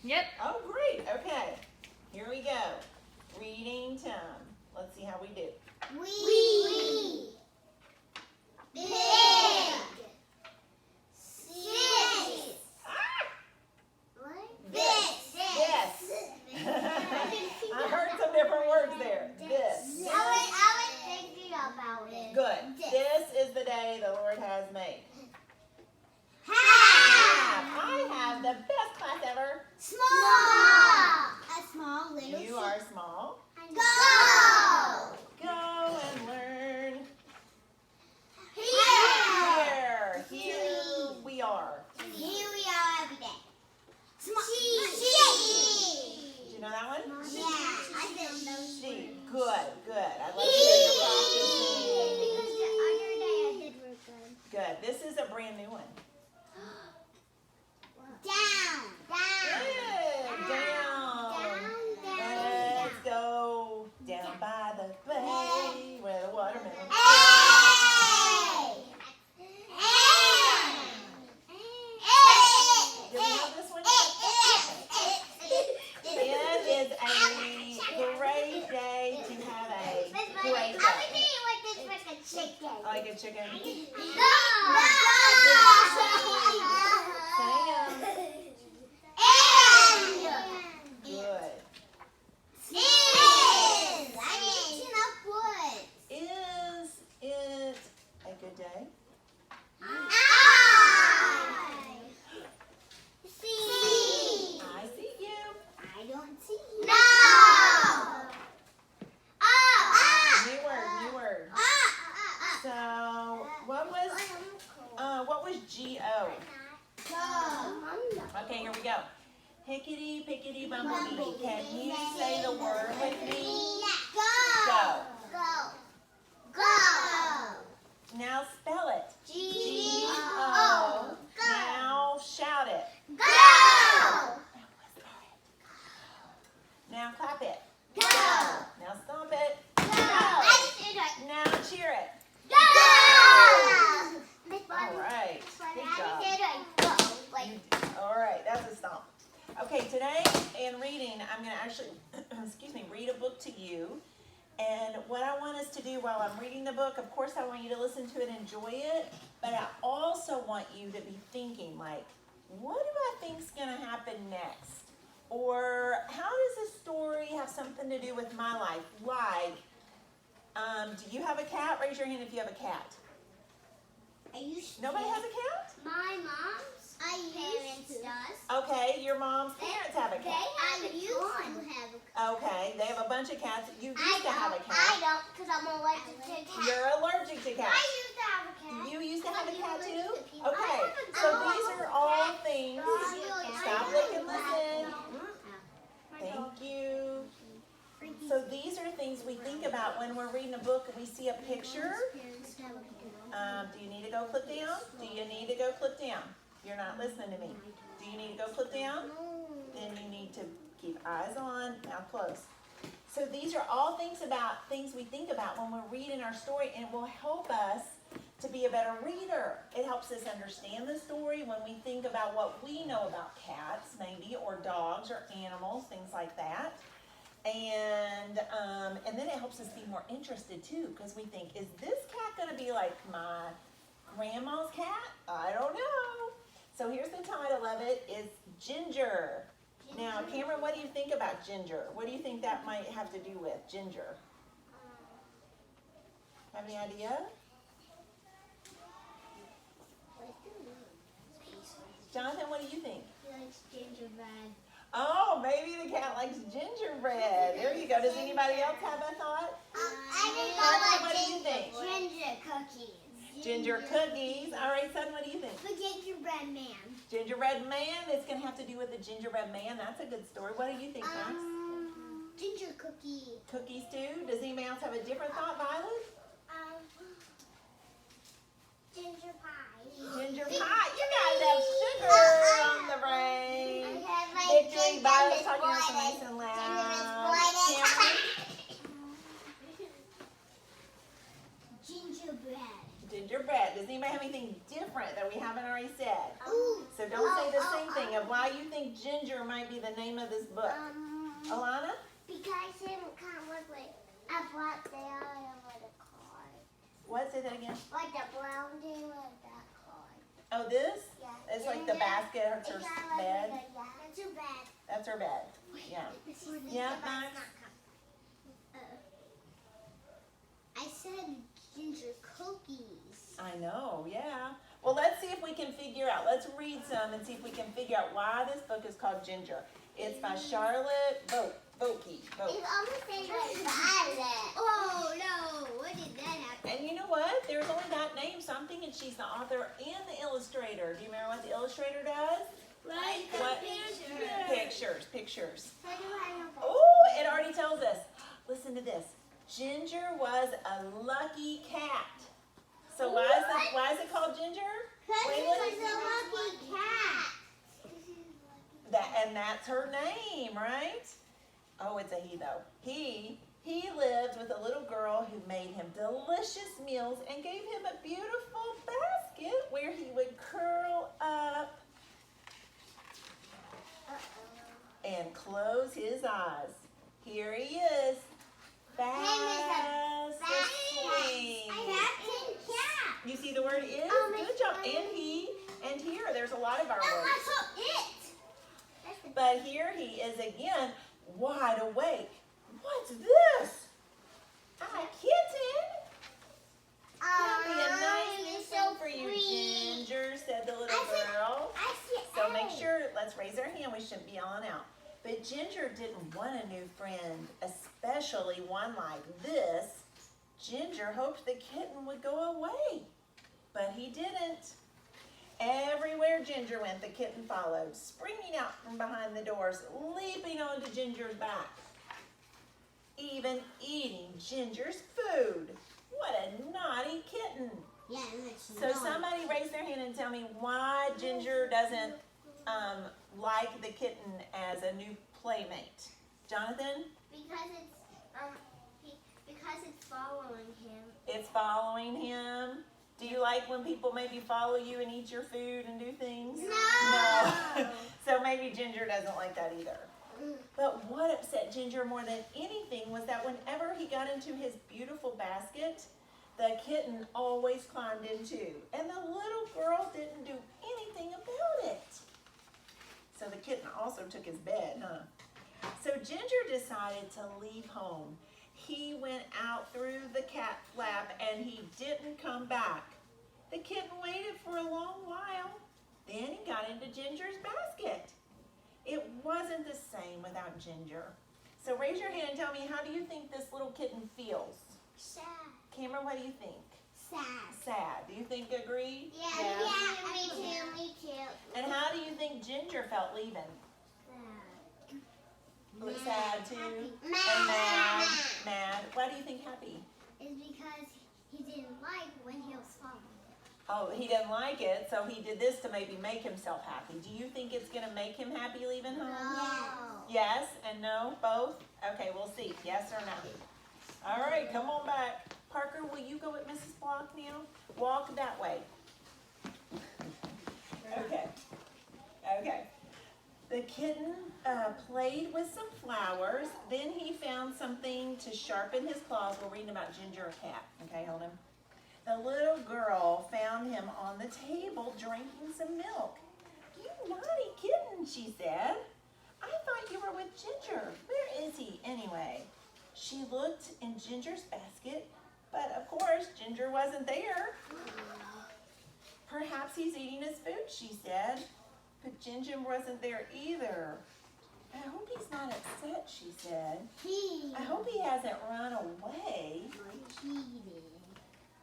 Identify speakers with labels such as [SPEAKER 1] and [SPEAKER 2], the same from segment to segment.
[SPEAKER 1] Yep.
[SPEAKER 2] Oh, great. Okay. Here we go. Reading time. Let's see how we do.
[SPEAKER 3] We. Big. Sis. What? This.
[SPEAKER 2] I heard some different words there. This.
[SPEAKER 3] I was thinking about it.
[SPEAKER 2] Good. This is the day the Lord has made. I have the best class ever.
[SPEAKER 3] Small. A small little.
[SPEAKER 2] You are small.
[SPEAKER 3] Go.
[SPEAKER 2] Go and learn.
[SPEAKER 3] Here.
[SPEAKER 2] Here we are.
[SPEAKER 3] Here we are every day. Small.
[SPEAKER 2] Did you know that one?
[SPEAKER 3] Yeah, I didn't know.
[SPEAKER 2] She. Good. I love to hear you practicing.
[SPEAKER 3] Because the other day I did real good.
[SPEAKER 2] Good. This is a brand new one.
[SPEAKER 3] Down.
[SPEAKER 2] Good. Down. Let's go down by the bay where the watermelon. Do we know this one yet? It is a great day to have a great day. Like a chicken. Good. Is it a good day? I see you.
[SPEAKER 3] I don't see you.
[SPEAKER 2] New word. So what was G-O? Okay, here we go. Hickety, pickety, bumblebee. Can you say the word with me? Go. Now spell it. G-O. Now shout it. Now clap it. Now stomp it. Now cheer it. All right. Good job. All right, that's a stomp. Okay, today in reading, I'm going to actually, read a book to you. And what I want us to do while I'm reading the book, of course I want you to listen to it and enjoy it, but I also want you to be thinking like, what do I think is going to happen next? Or how does this story have something to do with my life? Like, do you have a cat? Raise your hand if you have a cat. Nobody has a cat?
[SPEAKER 3] My mom's parents does.
[SPEAKER 2] Okay, your mom's parents have a cat.
[SPEAKER 3] I used to have a cat.
[SPEAKER 2] Okay, they have a bunch of cats. You used to have a
[SPEAKER 3] I
[SPEAKER 2] cat.
[SPEAKER 3] don't, because I'm allergic to cats.
[SPEAKER 2] You're allergic to
[SPEAKER 3] I
[SPEAKER 2] cats.
[SPEAKER 3] used to have a cat.
[SPEAKER 2] You used to have a cat too?
[SPEAKER 3] allergic to people.
[SPEAKER 2] Okay, so these are all things. Stop, look, and listen. Thank you. So these are things we think about when we're reading a book and we see a picture. Do you need to go click down? Do you need to go click down? You're not listening to me. Do you need to go click down? Then you need to keep eyes on, mouth closed. So these are all things we think about when we're reading our story, and it will help us to be a better reader. It helps us understand the story when we think about what we know about cats, maybe, or dogs, or animals, things like that. And then it helps us be more interested too, because we think, is this cat going to be like my grandma's cat? I don't know. So here's the title of it, is Ginger. Now, Cameron, what do you think about Ginger? What do you think that might have to do with Ginger? Have any idea? Jonathan, what do you think?
[SPEAKER 3] He likes gingerbread.
[SPEAKER 2] Oh, maybe the cat likes gingerbread. There you go. Does anybody else have a thought?
[SPEAKER 3] I
[SPEAKER 2] What do you think?
[SPEAKER 3] Ginger cookies.
[SPEAKER 2] Ginger cookies. All right, son, what do you think?
[SPEAKER 3] The gingerbread man.
[SPEAKER 2] Gingerbread man. It's going to have to do with the gingerbread man. That's a good story. What do you think, Max?
[SPEAKER 3] Ginger cookie.
[SPEAKER 2] Cookies too? Does anybody else have a different thought, Violet?
[SPEAKER 3] Ginger pie.
[SPEAKER 2] Ginger pie. You guys have sugar on the brain. Victory. Violet's talking about nice and loud. Cameron?
[SPEAKER 3] Gingerbread.
[SPEAKER 2] Gingerbread. Does anybody have anything different that we haven't already said? So don't say the same thing of why you think Ginger might be the name of this book. Alana?
[SPEAKER 3] Because it kind of look like a black bear with a car.
[SPEAKER 2] What? Say that again.
[SPEAKER 3] Like the brown thing with that car.
[SPEAKER 2] Oh, this?
[SPEAKER 3] Yeah.
[SPEAKER 2] It's like the basket. It's her bed.
[SPEAKER 3] That's her bed.
[SPEAKER 2] That's her bed. Yeah. Yeah, Max?
[SPEAKER 3] I said ginger cookies.
[SPEAKER 2] I know, yeah. Well, let's see if we can figure out. Let's read some and see if we can figure out why this book is called Ginger. It's by Charlotte Boke.
[SPEAKER 3] It's almost like Violet. Oh no! What did that happen?
[SPEAKER 2] And you know what? There's only that name, so I'm thinking she's the author and the illustrator. Do you remember what the illustrator does?
[SPEAKER 3] Like
[SPEAKER 2] What?
[SPEAKER 3] picture.
[SPEAKER 2] Pictures.
[SPEAKER 3] So do I know that?
[SPEAKER 2] Oh, it already tells us. Listen to this. Ginger was a lucky cat. So why is it called Ginger?
[SPEAKER 3] Because
[SPEAKER 2] Waylon?
[SPEAKER 3] it's a lucky cat.
[SPEAKER 2] And that's her name, right? Oh, it's a he though. He lived with a little girl who made him delicious meals and gave him a beautiful basket where he would curl up and close his eyes. Here he is. Fast asleep. You see the word is? Good job. And he and here. There's a lot of our words. But here he is again, wide awake. What's this? A kitten? That'll be a nice new friend for you, Ginger, said the little girl. So make sure, let's raise our hand. We shouldn't be yelling out. But Ginger didn't want a new friend, especially one like this. Ginger hoped the kitten would go away, but he didn't. Everywhere Ginger went, the kitten followed, springing out from behind the doors, leaping onto Ginger's back, even eating Ginger's food. What a naughty kitten.
[SPEAKER 3] Yeah,
[SPEAKER 2] So somebody raise their hand and tell me why Ginger doesn't like the kitten as a new playmate. Jonathan?
[SPEAKER 3] Because it's following him.
[SPEAKER 2] It's following him. Do you like when people maybe follow you and eat your food and do things? No. So maybe Ginger doesn't like that either. But what upset Ginger more than anything was that whenever he got into his beautiful basket, the kitten always climbed in too. And the little girl didn't do anything about it. So the kitten also took his bed, huh? So Ginger decided to leave home. He went out through the cat flap and he didn't come back. The kitten waited for a long while. Then he got into Ginger's basket. It wasn't the same without Ginger. So raise your hand and tell me, how do you think this little kitten feels?
[SPEAKER 3] Sad.
[SPEAKER 2] Cameron, what do you think?
[SPEAKER 3] Sad.
[SPEAKER 2] Sad. Do you think agree?
[SPEAKER 3] Yeah, me too.
[SPEAKER 2] And how do you think Ginger felt leaving? Sad too? And mad. Mad. Why do you think happy?
[SPEAKER 3] It's because he didn't like when he was falling.
[SPEAKER 2] Oh, he didn't like it, so he did this to maybe make himself happy. Do you think it's going to make him happy leaving home?
[SPEAKER 3] No.
[SPEAKER 2] Yes and no, both? Okay, we'll see. Yes or no? All right, come on back. Parker, will you go with Mrs. Block now? Walk that way. Okay. Okay. The kitten played with some flowers. Then he found something to sharpen his claws. We're reading about Ginger, a cat. Okay, hold him. The little girl found him on the table drinking some milk. "You naughty kitten," she said. "I thought you were with Ginger. Where is he anyway?" She looked in Ginger's basket, but of course Ginger wasn't there. "Perhaps he's eating his food," she said. But Ginger wasn't there either. "I hope he's not upset," she said. "I hope he hasn't run away."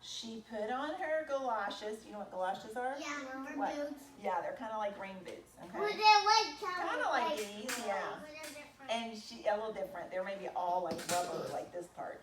[SPEAKER 2] She put on her galoshes. You know what galoshes are?
[SPEAKER 3] Yeah,
[SPEAKER 2] What?
[SPEAKER 3] boots.
[SPEAKER 2] Yeah, they're kind of like rain boots.
[SPEAKER 3] Well,
[SPEAKER 2] Okay.
[SPEAKER 3] they're like
[SPEAKER 2] Kind of like these, yeah.
[SPEAKER 3] But they're different.
[SPEAKER 2] And she, a little different. They're maybe all like rubber, like this part.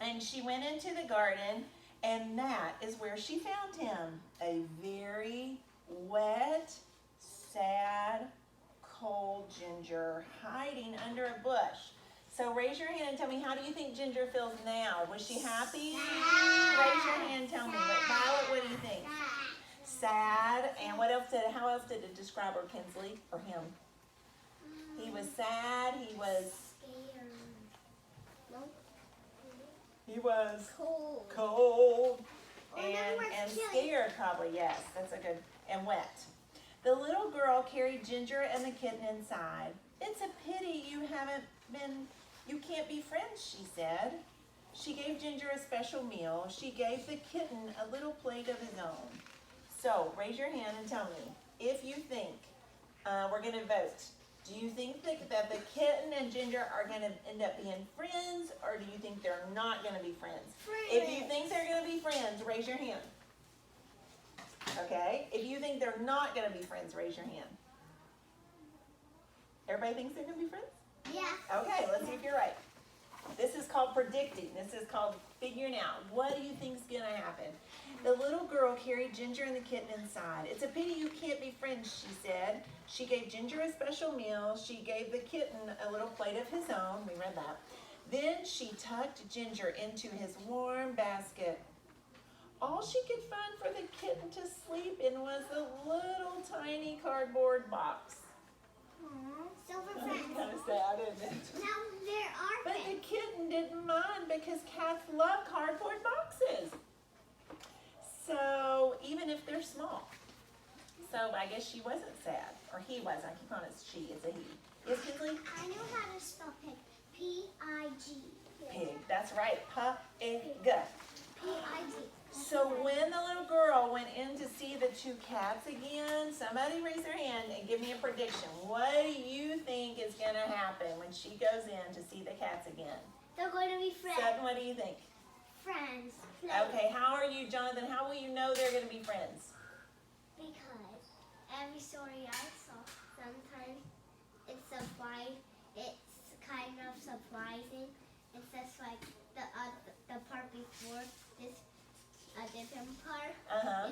[SPEAKER 2] And she went into the garden, and that is where she found him. A very wet, sad, cold Ginger hiding under a bush. So raise your hand and tell me, how do you think Ginger feels now? Was she happy?
[SPEAKER 3] Sad.
[SPEAKER 2] Raise your hand and tell me. But Violet, what do you think? sad, and how else did it describe her, Kinsley, or him? He was sad, he was
[SPEAKER 3] scared. No.
[SPEAKER 2] He was
[SPEAKER 3] Cold.
[SPEAKER 2] and scared probably, yes, that's a good, and wet. The little girl carried Ginger and the kitten inside. It's a pity you can't be friends, she said. She gave Ginger a special meal. She gave the kitten a little plate of his own. So, raise your hand and tell me if you think, we're going to vote. Do you think that the kitten and Ginger are going to end up being friends, or do you think they're not going to be friends? If you think they're going to be friends, raise your hand. Okay? If you think they're not going to be friends, raise your hand. Everybody thinks they're going to be friends?
[SPEAKER 3] Yeah.
[SPEAKER 2] Okay, let's see if you're right. This is called predicting. This is called figuring out. What do you think's going to happen? The little girl carried Ginger and the kitten inside. It's a pity you can't be friends, she said. She gave Ginger a special meal. She gave the kitten a little plate of his own. We read that. Then she tucked Ginger into his warm basket. All she could find for the kitten to sleep in was a little tiny cardboard box.
[SPEAKER 3] So for
[SPEAKER 2] That's
[SPEAKER 3] friends.
[SPEAKER 2] kind of sad, isn't it?
[SPEAKER 3] Now there are
[SPEAKER 2] But the
[SPEAKER 3] friends.
[SPEAKER 2] kitten didn't mind because cats love cardboard boxes. So even if they're small. So I guess she wasn't sad. Or he was. I keep calling it she. It's a he. Yes, Kinsley?
[SPEAKER 3] I know how to spell pig. P-I-G.
[SPEAKER 2] Pig. That's right. P-I-G.
[SPEAKER 3] P-I-G.
[SPEAKER 2] So when the little girl went in to see the two cats again, somebody raise their hand and give me a prediction. What do you think is going to happen when she goes in to see the cats again?
[SPEAKER 3] They're going to be friends.
[SPEAKER 2] Sutton, what do you think?
[SPEAKER 3] Friends.
[SPEAKER 2] Okay, how are you, Jonathan? How will you know they're going to be friends?
[SPEAKER 3] Because every story I saw, sometimes it's kind of surprising. It's just like the part before this. A different part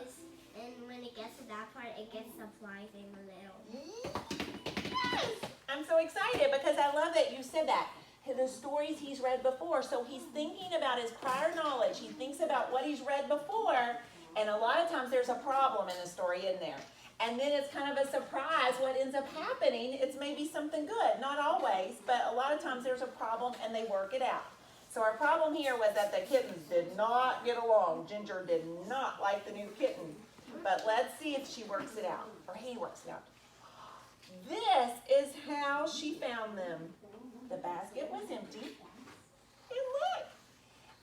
[SPEAKER 3] is, and when it gets to that part, it gets surprising a little.
[SPEAKER 2] I'm so excited because I love that you said that. The stories he's read before, so he's thinking about his prior knowledge. He thinks about what he's read before, and a lot of times there's a problem in the story in there. And then it's kind of a surprise what ends up happening. It's maybe something good, not always, but a lot of times there's a problem and they work it out. So our problem here was that the kittens did not get along. Ginger did not like the new kitten. But let's see if she works it out, or he works it out. This is how she found them. The basket was empty. And look!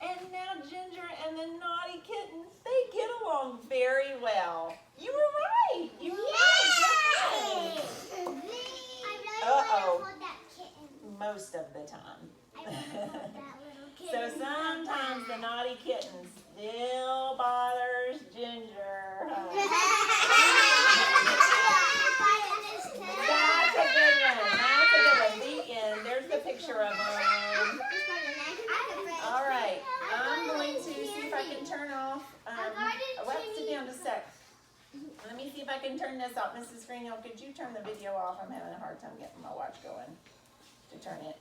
[SPEAKER 2] And now Ginger and the naughty kitten, they get along very well. You were right! You were right! Good
[SPEAKER 3] I really
[SPEAKER 2] Uh-oh.
[SPEAKER 3] want to hold that kitten.
[SPEAKER 2] Most of the time.
[SPEAKER 3] I want to hold that little kitten.
[SPEAKER 2] So sometimes the naughty kitten still bothers Ginger. That's a good one. That's a good one. The end. There's the picture of them. All right. I'm going to see if I can turn off. Sit down just a sec. Let me see if I can turn this off. Mrs. Greenhill, could you turn the video off? I'm having a hard time getting my watch going to turn it.